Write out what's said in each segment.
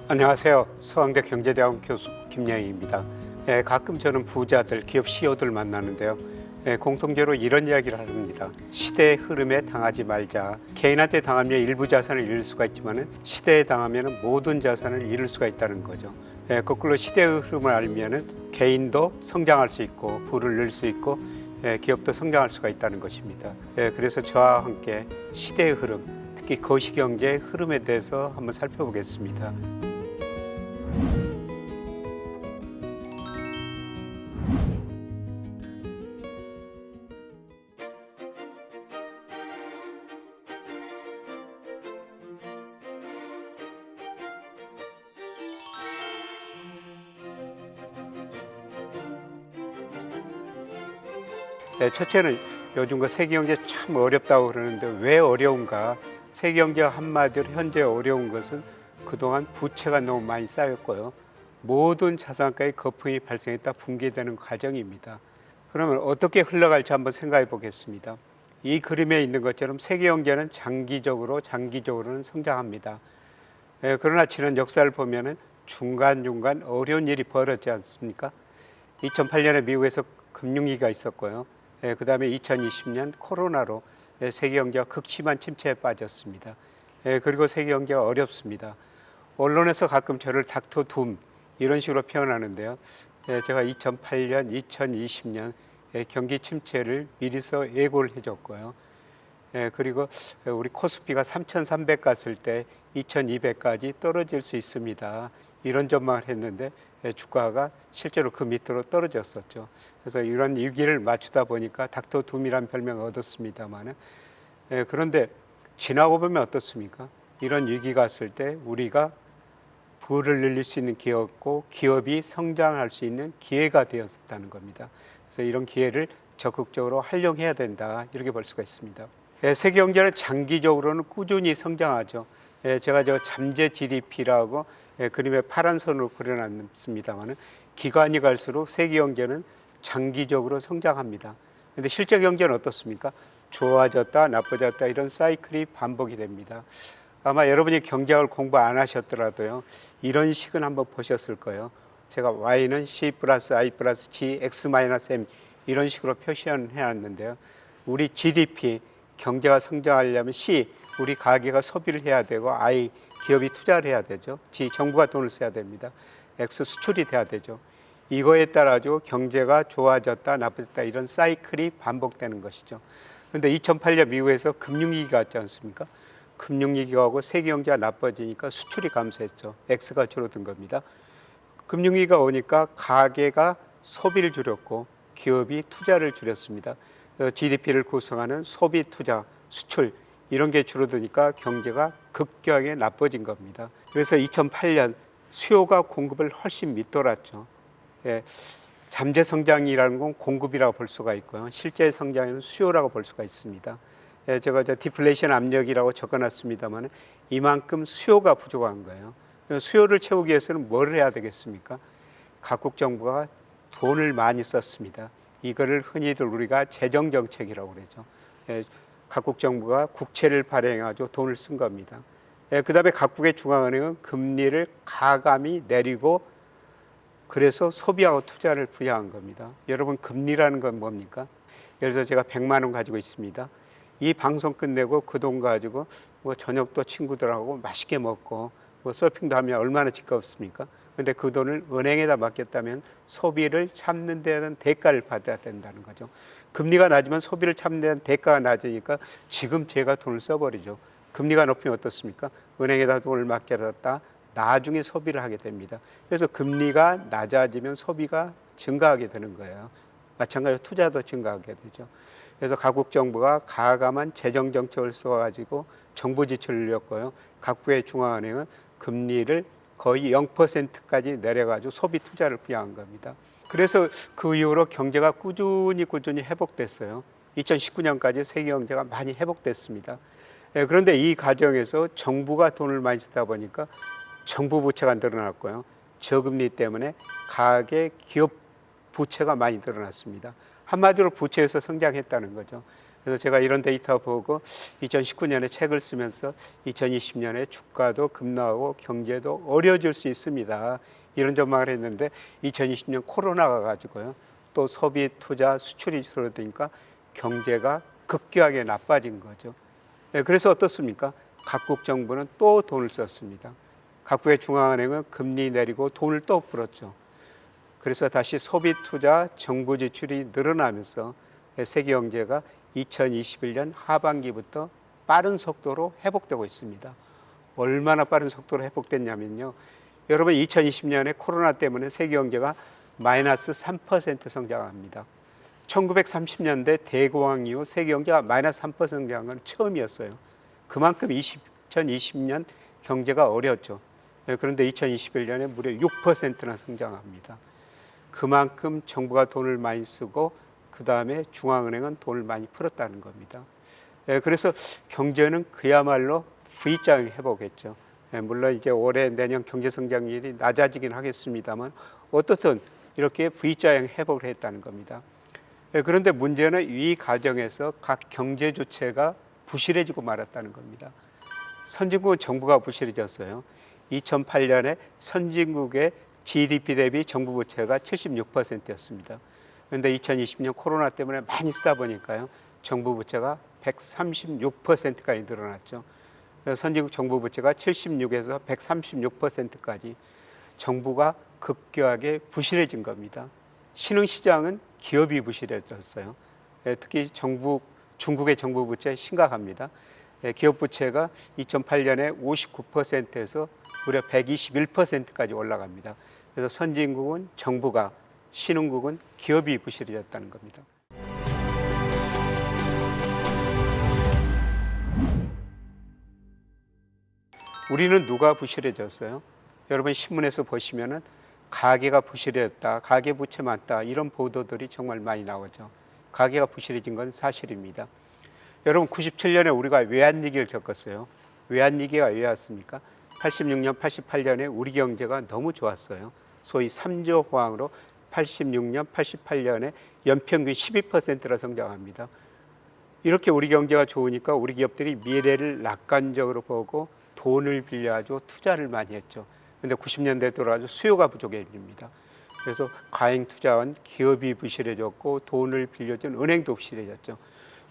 안녕하세요. 서강대 경제대학원 교수 김영희입니다. 가끔 저는 부자들, 기업 CEO들 만나는데요. 공통적으로 이런 이야기를 합니다. 시대의 흐름에 당하지 말자. 개인한테 당하면 일부 자산을 잃을 수가 있지만 시대에 당하면 모든 자산을 잃을 수가 있다는 거죠. 거꾸로 시대의 흐름을 알면 개인도 성장할 수 있고 부를 늘 수 있고 기업도 성장할 수가 있다는 것입니다. 그래서 저와 함께 시대의 흐름, 특히 거시경제의 흐름에 대해서 한번 살펴보겠습니다. 첫째는 요즘 세계경제 참 어렵다고 그러는데 왜 어려운가? 세계경제 한마디로 현재 어려운 것은 그동안 부채가 너무 많이 쌓였고요. 모든 자산가의 거품이 발생했다 붕괴되는 과정입니다. 그러면 어떻게 흘러갈지 한번 생각해 보겠습니다. 이 그림에 있는 것처럼 세계경제는 장기적으로는 성장합니다. 그러나 지난 역사를 보면 중간중간 어려운 일이 벌어지지 않습니까? 2008년에 미국에서 금융위기가 있었고요. 그 다음에 2020년 코로나로 세계 경제가 극심한 침체에 빠졌습니다. 그리고 세계 경제가 어렵습니다. 언론에서 가끔 저를 닥터 둠 이런 식으로 표현하는데요. 제가 2008년, 2020년 경기 침체를 미리서 예고를 해줬고요. 그리고 우리 코스피가 3,300 갔을 때 2,200까지 떨어질 수 있습니다. 이런 전망을 했는데 주가가 실제로 그 밑으로 떨어졌었죠. 그래서 이런 위기를 맞추다 보니까 닥터 둠이라는 별명을 얻었습니다만, 그런데 지나고 보면 어떻습니까? 이런 위기가 왔을 때 우리가 부를 늘릴 수 있는 기업고 기업이 성장할 수 있는 기회가 되었다는 겁니다. 그래서 이런 기회를 적극적으로 활용해야 된다, 이렇게 볼 수가 있습니다. 세계 경제는 장기적으로는 꾸준히 성장하죠. 제가 잠재 GDP라고 그림에 파란 선으로 그려놨습니다만 기간이 갈수록 세계 경제는 장기적으로 성장합니다. 그런데 실제 경제는 어떻습니까? 좋아졌다 나빠졌다 이런 사이클이 반복이 됩니다. 아마 여러분이 경제학을 공부 안 하셨더라도요, 이런 식은 한번 보셨을 거예요. 제가 Y는 C 플러스 I 플러스 G X 마이너스 M 이런 식으로 표시해놨는데요. 우리 GDP 경제가 성장하려면 C 우리 가계가 소비를 해야 되고, I 기업이 투자를 해야 되죠. G 정부가 돈을 써야 됩니다. X 수출이 돼야 되죠. 이거에 따라 경제가 좋아졌다 나빠졌다 이런 사이클이 반복되는 것이죠. 그런데 2008년 미국에서 금융위기가 왔지 않습니까? 금융위기가 오고 세계 경제가 나빠지니까 수출이 감소했죠. X가 줄어든 겁니다. 금융위기가 오니까 가계가 소비를 줄였고 기업이 투자를 줄였습니다. GDP를 구성하는 소비, 투자, 수출 이런 게 줄어드니까 경제가 급격하게 나빠진 겁니다. 그래서 2008년 수요가 공급을 훨씬 밑돌았죠. 잠재 성장이라는 건 공급이라고 볼 수가 있고요. 실제 성장은 수요라고 볼 수가 있습니다. 제가 디플레이션 압력이라고 적어놨습니다만 이만큼 수요가 부족한 거예요. 수요를 채우기 위해서는 뭘 해야 되겠습니까? 각국 정부가 돈을 많이 썼습니다. 이거를 흔히들 우리가 재정정책이라고 그러죠. 각국 정부가 국채를 발행해가지고 돈을 쓴 겁니다. 그 다음에 각국의 중앙은행은 금리를 가감히 내리고 그래서 소비하고 투자를 부양한 겁니다. 여러분, 금리라는 건 뭡니까? 예를 들어서 제가 100만 원 가지고 있습니다. 이 방송 끝내고 그 돈 가지고 저녁도 친구들하고 맛있게 먹고 서핑도 하면 얼마나 즐겁습니까? 근데 그 돈을 은행에다 맡겼다면 소비를 참는 데는 대가를 받아야 된다는 거죠. 금리가 낮으면 소비를 참는 데는 대가가 낮으니까 지금 제가 돈을 써버리죠. 금리가 높으면 어떻습니까? 은행에다 돈을 맡겨놨다 나중에 소비를 하게 됩니다. 그래서 금리가 낮아지면 소비가 증가하게 되는 거예요. 마찬가지로 투자도 증가하게 되죠. 그래서 각국 정부가 가감한 재정 정책을 써가지고 정부 지출을 늘렸고요. 각국의 중앙은행은 금리를 거의 0%까지 내려가지고 소비 투자를 부양한 겁니다. 그래서 그 이후로 경제가 꾸준히 회복됐어요. 2019년까지 세계 경제가 많이 회복됐습니다. 그런데 이 과정에서 정부가 돈을 많이 쓰다 보니까 정부 부채가 늘어났고요. 저금리 때문에 가계 기업 부채가 많이 늘어났습니다. 한마디로 부채에서 성장했다는 거죠. 그래서 제가 이런 데이터 보고 2019년에 책을 쓰면서 2020년에 주가도 급락하고 경제도 어려워질 수 있습니다. 이런 전망을 했는데 2020년 코로나가 가지고요. 또 소비, 투자, 수출이 줄어드니까 경제가 급격하게 나빠진 거죠. 그래서 어떻습니까? 각국 정부는 또 돈을 썼습니다. 각국의 중앙은행은 금리 내리고 돈을 또 풀었죠. 그래서 다시 소비, 투자, 정부 지출이 늘어나면서 세계 경제가 2021년 하반기부터 빠른 속도로 회복되고 있습니다. 얼마나 빠른 속도로 회복됐냐면요. 여러분 2020년에 코로나 때문에 세계 경제가 마이너스 3% 성장합니다. 1930년대 대공황 이후 세계 경제가 마이너스 3% 성장한 건 처음이었어요. 그만큼 2020년 경제가 어려웠죠. 그런데 2021년에 무려 6%나 성장합니다. 그만큼 정부가 돈을 많이 쓰고 그 다음에 중앙은행은 돈을 많이 풀었다는 겁니다. 그래서 경제는 그야말로 V자형 회복했죠. 물론 이제 올해 내년 경제 성장률이 낮아지긴 하겠습니다만 어떻든 이렇게 V자형 회복을 했다는 겁니다. 그런데 문제는 이 과정에서 각 경제 주체가 부실해지고 말았다는 겁니다. 선진국은 정부가 부실해졌어요. 2008년에 선진국의 GDP 대비 정부 부채가 76%였습니다. 그런데 2020년 코로나 때문에 많이 쓰다 보니까요. 정부 부채가 136%까지 늘어났죠. 선진국 정부 부채가 76에서 136%까지 정부가 급격하게 부실해진 겁니다. 신흥시장은 기업이 부실해졌어요. 특히 중국의 정부 부채 심각합니다. 기업 부채가 2008년에 59%에서 무려 121%까지 올라갑니다. 그래서 선진국은 정부가, 신흥국은 기업이 부실해졌다는 겁니다. 우리는 누가 부실해졌어요? 여러분 신문에서 보시면은 가계가 부실해졌다, 가계 부채 많다 이런 보도들이 정말 많이 나오죠. 가계가 부실해진 건 사실입니다. 여러분 97년에 우리가 외환위기를 겪었어요. 외환위기가 왜 왔습니까? 86년, 88년에 우리 경제가 너무 좋았어요. 소위 3조 호황으로 86년, 88년에 연평균 12%라 성장합니다. 이렇게 우리 경제가 좋으니까 우리 기업들이 미래를 낙관적으로 보고 돈을 빌려가지고 투자를 많이 했죠. 그런데 90년대 들어가지고 수요가 부족해집니다. 그래서 과잉 투자한 기업이 부실해졌고 돈을 빌려준 은행도 부실해졌죠.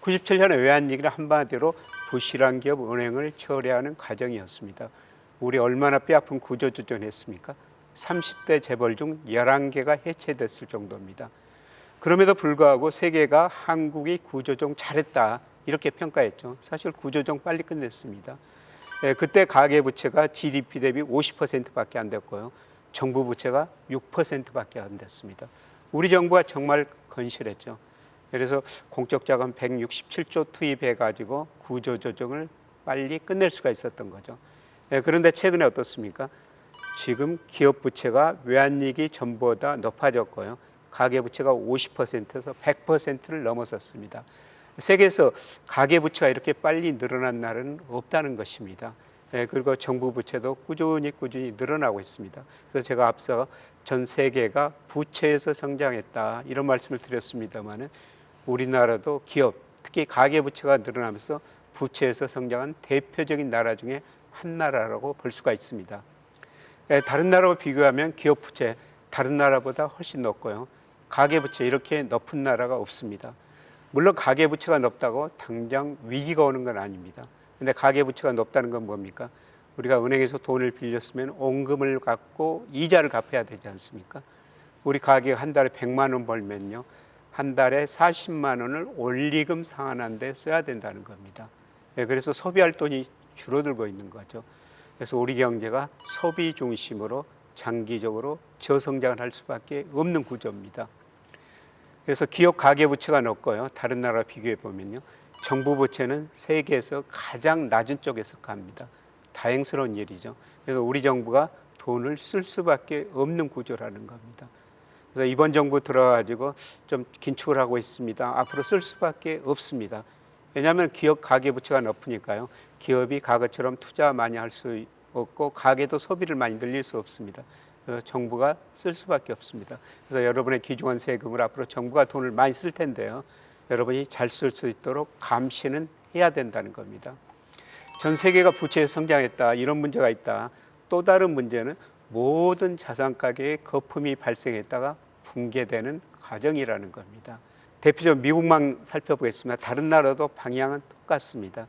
97년에 외환위기를 한마디로 부실한 기업 은행을 처리하는 과정이었습니다. 우리 얼마나 뼈아픈 구조조정을 했습니까? 30대 재벌 중 11개가 해체됐을 정도입니다. 그럼에도 불구하고 세계가 한국이 구조조정 잘했다 이렇게 평가했죠. 사실 구조조정 빨리 끝냈습니다. 그때 가계부채가 GDP 대비 50%밖에 안 됐고요. 정부 부채가 6%밖에 안 됐습니다. 우리 정부가 정말 건실했죠. 그래서 공적 자금 167조 투입해가지고 구조조정을 빨리 끝낼 수가 있었던 거죠. 그런데 최근에 어떻습니까? 지금 기업 부채가 외환위기 전보다 높아졌고요. 가계부채가 50%에서 100%를 넘어섰습니다. 세계에서 가계부채가 이렇게 빨리 늘어난 날은 없다는 것입니다. 그리고 정부 부채도 꾸준히 늘어나고 있습니다. 그래서 제가 앞서 전 세계가 부채에서 성장했다 이런 말씀을 드렸습니다마는 우리나라도 기업, 특히 가계부채가 늘어나면서 부채에서 성장한 대표적인 나라 중에 한 나라라고 볼 수가 있습니다. 다른 나라와 비교하면 기업 부채 다른 나라보다 훨씬 높고요. 가계부채 이렇게 높은 나라가 없습니다. 물론 가계부채가 높다고 당장 위기가 오는 건 아닙니다. 근데 가계부채가 높다는 건 뭡니까? 우리가 은행에서 돈을 빌렸으면 원금을 갚고 이자를 갚아야 되지 않습니까? 우리 가게가 한 달에 100만 원 벌면요. 한 달에 40만 원을 원리금 상환한 데 써야 된다는 겁니다. 그래서 소비할 돈이 줄어들고 있는 거죠. 그래서 우리 경제가 소비 중심으로 장기적으로 저성장을 할 수밖에 없는 구조입니다. 그래서 기업 가계부채가 높고요. 다른 나라 비교해 보면요. 정부 부채는 세계에서 가장 낮은 쪽에 속합니다. 다행스러운 일이죠. 그래서 우리 정부가 돈을 쓸 수밖에 없는 구조라는 겁니다. 그래서 이번 정부 들어가지고 좀 긴축을 하고 있습니다. 앞으로 쓸 수밖에 없습니다. 왜냐하면 기업 가계부채가 높으니까요. 기업이 과거처럼 투자 많이 할 수 없고 가계도 소비를 많이 늘릴 수 없습니다. 그래서 정부가 쓸 수밖에 없습니다. 그래서 여러분의 귀중한 세금을 앞으로 정부가 돈을 많이 쓸 텐데요. 여러분이 잘 쓸 수 있도록 감시는 해야 된다는 겁니다. 전 세계가 부채에 성장했다, 이런 문제가 있다. 또 다른 문제는 모든 자산 가격에 거품이 발생했다가 붕괴되는 과정이라는 겁니다. 대표적으로 미국만 살펴보겠습니다. 다른 나라도 방향은 똑같습니다.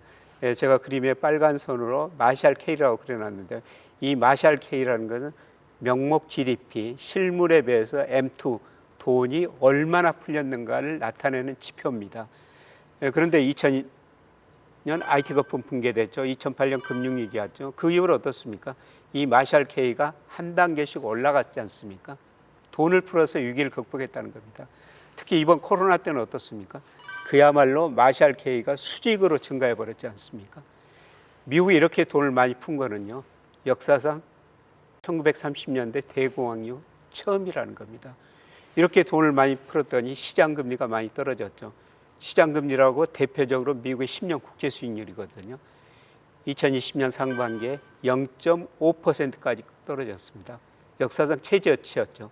제가 그림에 빨간 선으로 마샬 K라고 그려놨는데, 이 마샬 K라는 것은 명목 GDP, 실물에 비해서 M2, 돈이 얼마나 풀렸는가를 나타내는 지표입니다. 그런데 2000년 IT 거품 붕괴됐죠. 2008년 금융위기 왔죠. 그 이후로 어떻습니까? 이 마샬 K가 한 단계씩 올라갔지 않습니까? 돈을 풀어서 위기를 극복했다는 겁니다. 특히 이번 코로나 때는 어떻습니까? 그야말로 마샬 K가 수직으로 증가해 버렸지 않습니까? 미국이 이렇게 돈을 많이 푼 거는요, 역사상 1930년대 대공황 이후 처음이라는 겁니다. 이렇게 돈을 많이 풀었더니 시장금리가 많이 떨어졌죠. 시장금리라고 대표적으로 미국의 10년 국채 수익률이거든요. 2020년 상반기에 0.5%까지 떨어졌습니다. 역사상 최저치였죠.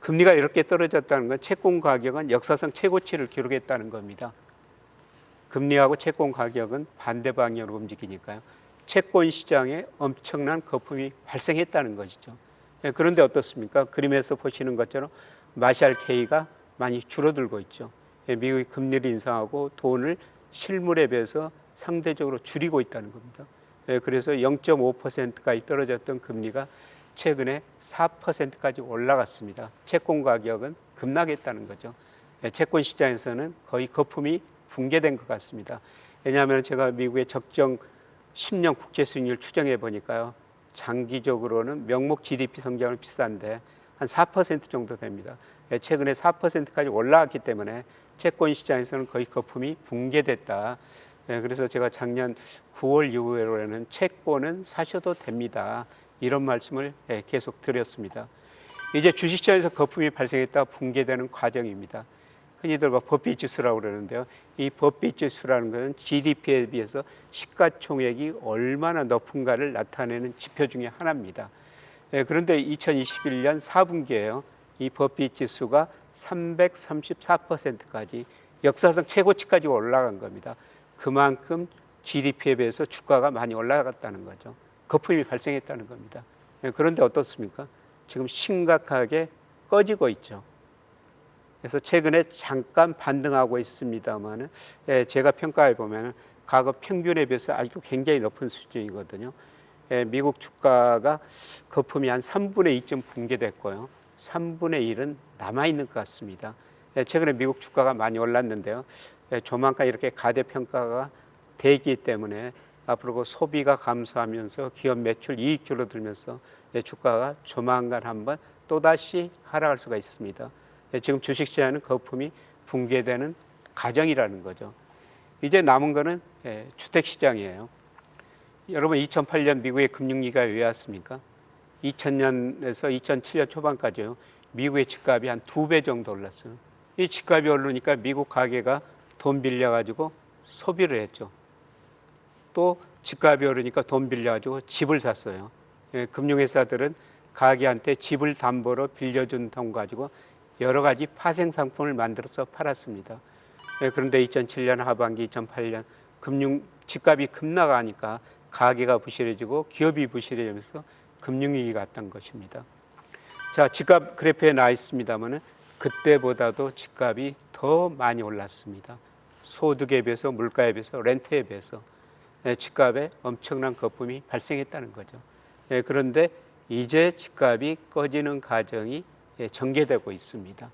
금리가 이렇게 떨어졌다는 건 채권 가격은 역사상 최고치를 기록했다는 겁니다. 금리하고 채권 가격은 반대 방향으로 움직이니까요. 채권 시장에 엄청난 거품이 발생했다는 것이죠. 그런데 어떻습니까? 그림에서 보시는 것처럼 마샬 K가 많이 줄어들고 있죠. 미국이 금리를 인상하고 돈을 실물에 비해서 상대적으로 줄이고 있다는 겁니다. 그래서 0.5%까지 떨어졌던 금리가 최근에 4%까지 올라갔습니다. 채권 가격은 급락했다는 거죠. 채권 시장에서는 거의 거품이 붕괴된 것 같습니다. 왜냐하면 제가 미국의 적정 10년 국채 수익률 추정해 보니까요, 장기적으로는 명목 GDP 성장은 비슷한데 한 4% 정도 됩니다. 최근에 4%까지 올라왔기 때문에 채권 시장에서는 거의 거품이 붕괴됐다. 그래서 제가 작년 9월 이후에는 채권은 사셔도 됩니다, 이런 말씀을 계속 드렸습니다. 이제 주식시장에서 거품이 발생했다 붕괴되는 과정입니다. 흔히들 버핏 지수라고 그러는데요. 이 버핏 지수라는 것은 GDP에 비해서 시가총액이 얼마나 높은가를 나타내는 지표 중에 하나입니다. 그런데 2021년 4분기에요. 이 버핏 지수가 334%까지 역사상 최고치까지 올라간 겁니다. 그만큼 GDP에 비해서 주가가 많이 올라갔다는 거죠. 거품이 발생했다는 겁니다. 그런데 어떻습니까? 지금 심각하게 꺼지고 있죠. 그래서 최근에 잠깐 반등하고 있습니다만, 제가 평가해 보면 과거 평균에 비해서 아직도 굉장히 높은 수준이거든요. 미국 주가가 거품이 한 3분의 2쯤 붕괴됐고요. 3분의 1은 남아있는 것 같습니다. 최근에 미국 주가가 많이 올랐는데요. 조만간 이렇게 가대평가가 되기 때문에 앞으로 소비가 감소하면서 기업 매출 이익 줄어들면서 주가가 조만간 한번 또다시 하락할 수가 있습니다. 지금 주식시장은 거품이 붕괴되는 과정이라는 거죠. 이제 남은 거는 주택시장이에요. 여러분, 2008년 미국의 금융위기가 왜 왔습니까? 2000년에서 2007년 초반까지요, 미국의 집값이 한 2배 정도 올랐어요. 이 집값이 오르니까 미국 가게가 돈 빌려가지고 소비를 했죠. 또 집값이 오르니까 돈 빌려가지고 집을 샀어요. 금융회사들은 가게한테 집을 담보로 빌려준 돈 가지고 여러 가지 파생 상품을 만들어서 팔았습니다. 그런데 2007년 하반기, 2008년 집값이 급락하니까 가게가 부실해지고 기업이 부실해지면서 금융위기가 왔던 것입니다. 자, 집값 그래프에 나와 있습니다만 그때보다도 집값이 더 많이 올랐습니다. 소득에 비해서, 물가에 비해서, 렌트에 비해서 집값에 엄청난 거품이 발생했다는 거죠. 그런데 이제 집값이 꺼지는 과정이 전개되고 있습니다.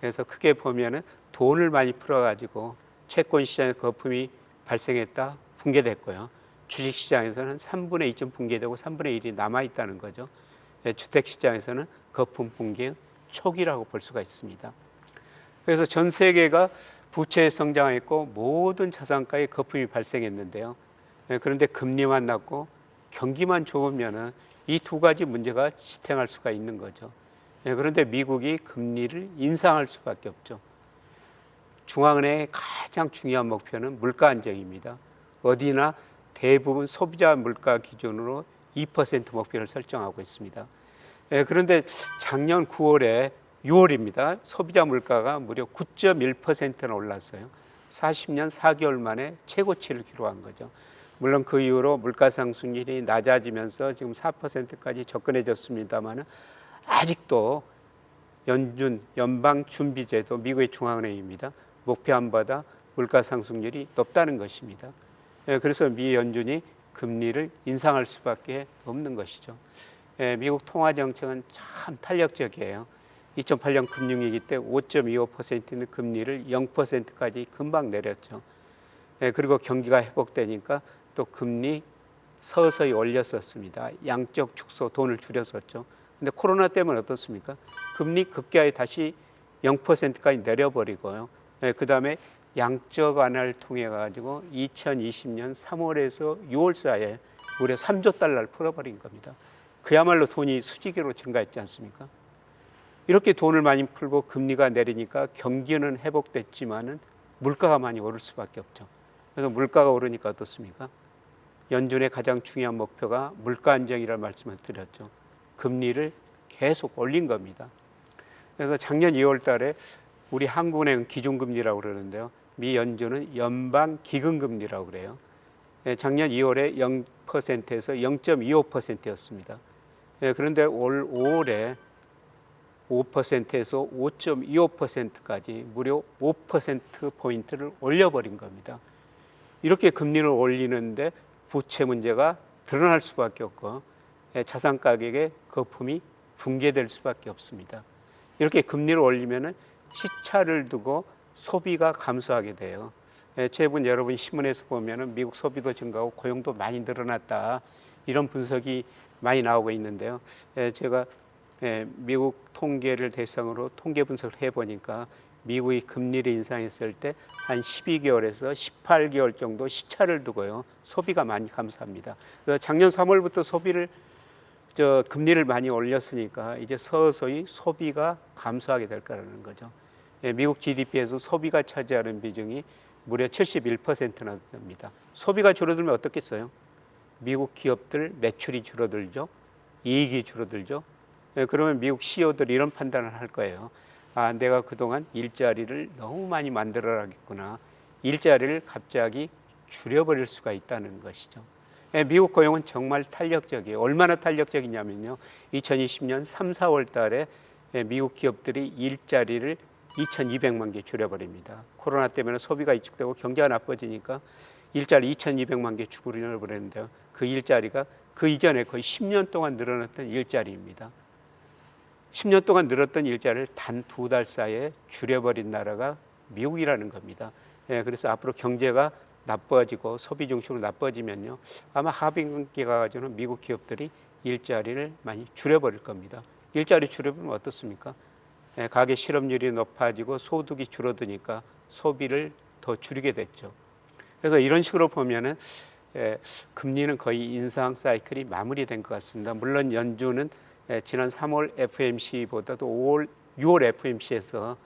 그래서 크게 보면은 돈을 많이 풀어가지고 채권 시장에 거품이 발생했다, 붕괴됐고요. 주식 시장에서는 3분의 2쯤 붕괴되고 3분의 1이 남아있다는 거죠. 주택 시장에서는 거품 붕괴 초기라고 볼 수가 있습니다. 그래서 전 세계가 부채에 성장했고 모든 자산가에 거품이 발생했는데요. 그런데 금리만 낮고 경기만 좋으면은 이 두 가지 문제가 지탱할 수가 있는 거죠. 그런데 미국이 금리를 인상할 수밖에 없죠. 중앙은행의 가장 중요한 목표는 물가 안정입니다. 어디나 대부분 소비자 물가 기준으로 2% 목표를 설정하고 있습니다. 그런데 작년 9월에 6월입니다. 소비자 물가가 무려 9.1%나 올랐어요. 40년 4개월 만에 최고치를 기록한 거죠. 물론 그 이후로 물가 상승률이 낮아지면서 지금 4%까지 접근해졌습니다만 아직도 연방준비제도 미국의 중앙은행입니다. 목표한보다 물가 상승률이 높다는 것입니다. 그래서 미 연준이 금리를 인상할 수밖에 없는 것이죠. 미국 통화정책은 참 탄력적이에요. 2008년 금융위기 때 5.25%는 금리를 0%까지 금방 내렸죠. 그리고 경기가 회복되니까 또 금리 서서히 올렸었습니다. 양적 축소 돈을 줄였었죠. 근데 코로나 때문에 어떻습니까? 금리 급격히 다시 0%까지 내려버리고요. 그 다음에 양적 완화를 통해 가지고 2020년 3월에서 6월 사이에 무려 3조 달러를 풀어버린 겁니다. 그야말로 돈이 수직으로 증가했지 않습니까? 이렇게 돈을 많이 풀고 금리가 내리니까 경기는 회복됐지만은 물가가 많이 오를 수밖에 없죠. 그래서 물가가 오르니까 어떻습니까? 연준의 가장 중요한 목표가 물가 안정이라는 말씀을 드렸죠. 금리를 계속 올린 겁니다. 그래서 작년 2월 달에 우리 한국은행 기준금리라고 그러는데요. 미 연준은 연방 기금금리라고 그래요. 작년 2월에 0%에서 0.25%였습니다. 그런데 올 5월에 5%에서 5.25%까지 무려 5%포인트를 올려버린 겁니다. 이렇게 금리를 올리는데 부채 문제가 드러날 수밖에 없고 자산 가격의 거품이 붕괴될 수밖에 없습니다. 이렇게 금리를 올리면 시차를 두고 소비가 감소하게 돼요. 최근 여러분 신문에서 보면 미국 소비도 증가하고 고용도 많이 늘어났다 이런 분석이 많이 나오고 있는데요. 제가 미국 통계를 대상으로 통계 분석을 해보니까 미국이 금리를 인상했을 때 한 12개월에서 18개월 정도 시차를 두고요. 소비가 많이 감소합니다. 그래서 작년 3월부터 금리를 많이 올렸으니까 이제 서서히 소비가 감소하게 될 거라는 거죠. 미국 GDP에서 소비가 차지하는 비중이 무려 71%나 됩니다. 소비가 줄어들면 어떻겠어요? 미국 기업들 매출이 줄어들죠. 이익이 줄어들죠. 그러면 미국 CEO들이 이런 판단을 할 거예요. 아, 내가 그동안 일자리를 너무 많이 만들어야겠구나. 일자리를 갑자기 줄여버릴 수가 있다는 것이죠. 미국 고용은 정말 탄력적이에요. 얼마나 탄력적이냐면요. 2020년 3, 4월 달에 미국 기업들이 일자리를 2,200만 개 줄여버립니다. 코로나 때문에 소비가 위축되고 경제가 나빠지니까 일자리 2,200만 개 줄여버렸는데요. 그 일자리가 그 이전에 거의 10년 동안 늘어났던 일자리입니다. 10년 동안 늘었던 일자리를 단 2달 사이에 줄여버린 나라가 미국이라는 겁니다. 그래서 앞으로 경제가 나빠지고 소비 중심으로 나빠지면요. 아마 하반기가 가지고는 미국 기업들이 일자리를 많이 줄여버릴 겁니다. 일자리 줄여보면 어떻습니까? 가계 실업률이 높아지고 소득이 줄어드니까 소비를 더 줄이게 됐죠. 그래서 이런 식으로 보면은 금리는 거의 인상 사이클이 마무리된 것 같습니다. 물론 연준은 지난 3월 FOMC보다도 6월 FOMC에서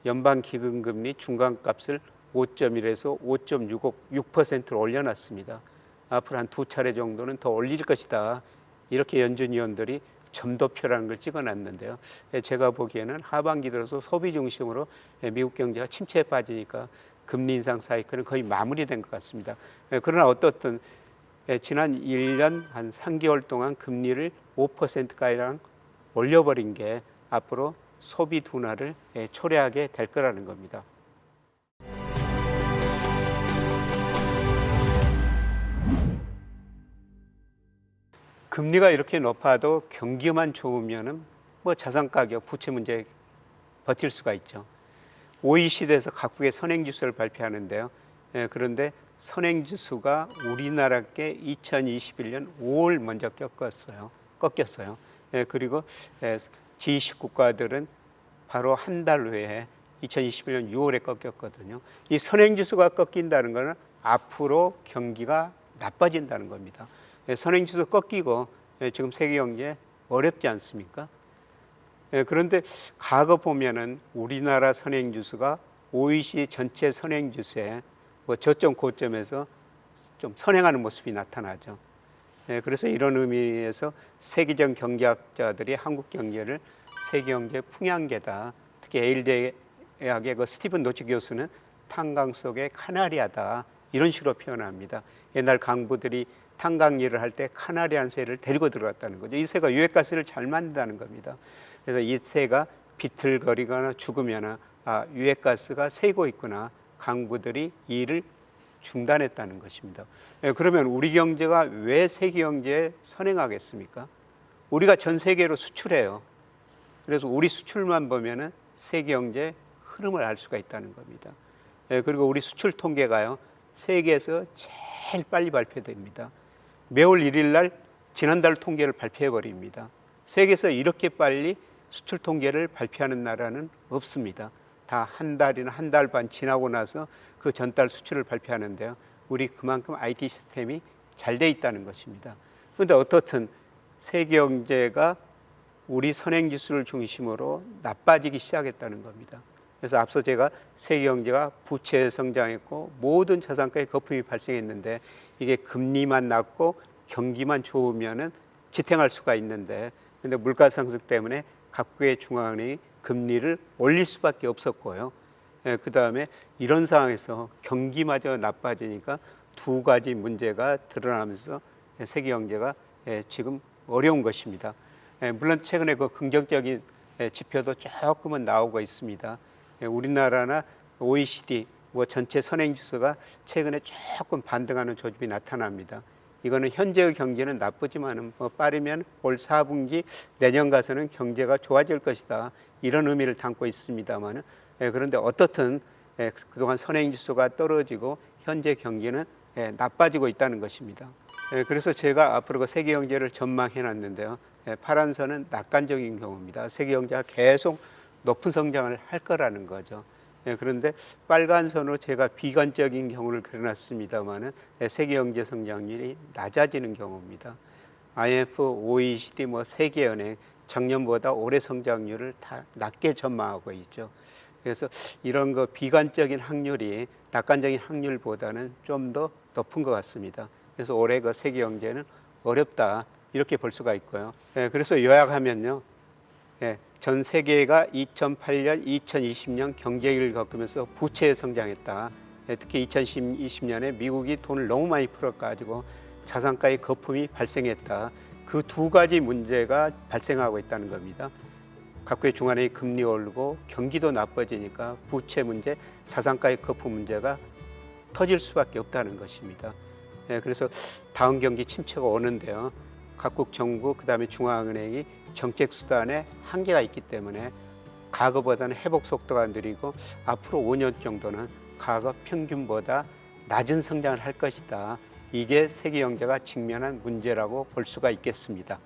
연방기금금리 중간값을 5.1에서 5.6%로 올려놨습니다. 앞으로 한 2차례 정도는 더 올릴 것이다. 이렇게 연준 위원들이 점도표라는 걸 찍어놨는데요. 제가 보기에는 하반기 들어서 소비 중심으로 미국 경제가 침체에 빠지니까 금리 인상 사이클은 거의 마무리된 것 같습니다. 그러나 어떻든 지난 1년 한 3개월 동안 금리를 5%가량 올려버린 게 앞으로 소비 둔화를 초래하게 될 거라는 겁니다. 금리가 이렇게 높아도 경기만 좋으면은 자산 가격, 부채 문제 버틸 수가 있죠. OECD에서 각국의 선행지수를 발표하는데요. 그런데 선행지수가 우리나라께 2021년 5월 먼저 꺾였어요. 그리고 G20 국가들은 바로 한 달 후에 2021년 6월에 꺾였거든요. 이 선행지수가 꺾인다는 것은 앞으로 경기가 나빠진다는 겁니다. 선행지수 꺾이고 지금 세계 경제 어렵지 않습니까? 그런데 과거 보면은 우리나라 선행지수가 OECD 전체 선행지수에 저점 고점에서 좀 선행하는 모습이 나타나죠. 그래서 이런 의미에서 세계적 경제학자들이 한국 경제를 세계경제 풍향계다. 특히 예일 대학의 그 스티븐 노치 교수는 탄광 속의 카나리아다. 이런 식으로 표현합니다. 옛날 강부들이 탄광 일을 할 때 카나리안 새를 데리고 들어갔다는 거죠. 이 새가 유해가스를 잘 만든다는 겁니다. 그래서 이 새가 비틀거리거나 죽으면 유해가스가 새고 있구나. 강부들이 이 일을 중단했다는 것입니다. 그러면 우리 경제가 왜 세계 경제에 선행하겠습니까? 우리가 전 세계로 수출해요. 그래서 우리 수출만 보면은 세계 경제 흐름을 알 수가 있다는 겁니다. 그리고 우리 수출 통계가요, 세계에서 제일 빨리 발표됩니다. 매월 1일 날 지난달 통계를 발표해 버립니다. 세계에서 이렇게 빨리 수출 통계를 발표하는 나라는 없습니다. 다 한 달이나 한 달 반 지나고 나서 그 전달 수출을 발표하는데요. 우리 그만큼 IT 시스템이 잘 돼 있다는 것입니다. 그런데 어떻든 세계 경제가 우리 선행지수를 중심으로 나빠지기 시작했다는 겁니다. 그래서 앞서 제가 세계 경제가 부채 성장했고 모든 자산가의 거품이 발생했는데 이게 금리만 낮고 경기만 좋으면은 지탱할 수가 있는데, 근데 물가 상승 때문에 각국의 중앙은행이 금리를 올릴 수밖에 없었고요. 그 다음에 이런 상황에서 경기마저 나빠지니까 두 가지 문제가 드러나면서 세계 경제가 지금 어려운 것입니다. 물론 최근에 그 긍정적인 지표도 조금은 나오고 있습니다. 우리나라나 OECD 전체 선행지수가 최근에 조금 반등하는 조짐이 나타납니다. 이거는 현재의 경제는 나쁘지만 빠르면 올 4분기 내년 가서는 경제가 좋아질 것이다. 이런 의미를 담고 있습니다만, 그런데 어떻든 그동안 선행지수가 떨어지고 현재 경기는 나빠지고 있다는 것입니다. 그래서 제가 앞으로 그 세계 경제를 전망해 놨는데요. 파란 선은 낙관적인 경우입니다. 세계 경제가 계속 높은 성장을 할 거라는 거죠. 그런데 빨간 선으로 제가 비관적인 경우를 그려놨습니다만은 세계 경제 성장률이 낮아지는 경우입니다. IMF, OECD, 세계은행 작년보다 올해 성장률을 다 낮게 전망하고 있죠. 그래서 이런 거 비관적인 확률이 낙관적인 확률보다는 좀 더 높은 것 같습니다. 그래서 올해 그 세계 경제는 어렵다 이렇게 볼 수가 있고요. 그래서 요약하면요. 전 세계가 2008년, 2020년 경제위기를 겪으면서 부채에 성장했다. 특히 2020년에 미국이 돈을 너무 많이 풀어가지고 자산가의 거품이 발생했다. 그 두 가지 문제가 발생하고 있다는 겁니다. 각국의 중앙은행이 금리 오르고 경기도 나빠지니까 부채 문제, 자산가의 거품 문제가 터질 수밖에 없다는 것입니다. 그래서 다음 경기 침체가 오는데요. 각국 정부 그다음에 중앙은행이 정책 수단에 한계가 있기 때문에 과거보다는 회복 속도가 느리고 앞으로 5년 정도는 과거 평균보다 낮은 성장을 할 것이다. 이게 세계 경제가 직면한 문제라고 볼 수가 있겠습니다.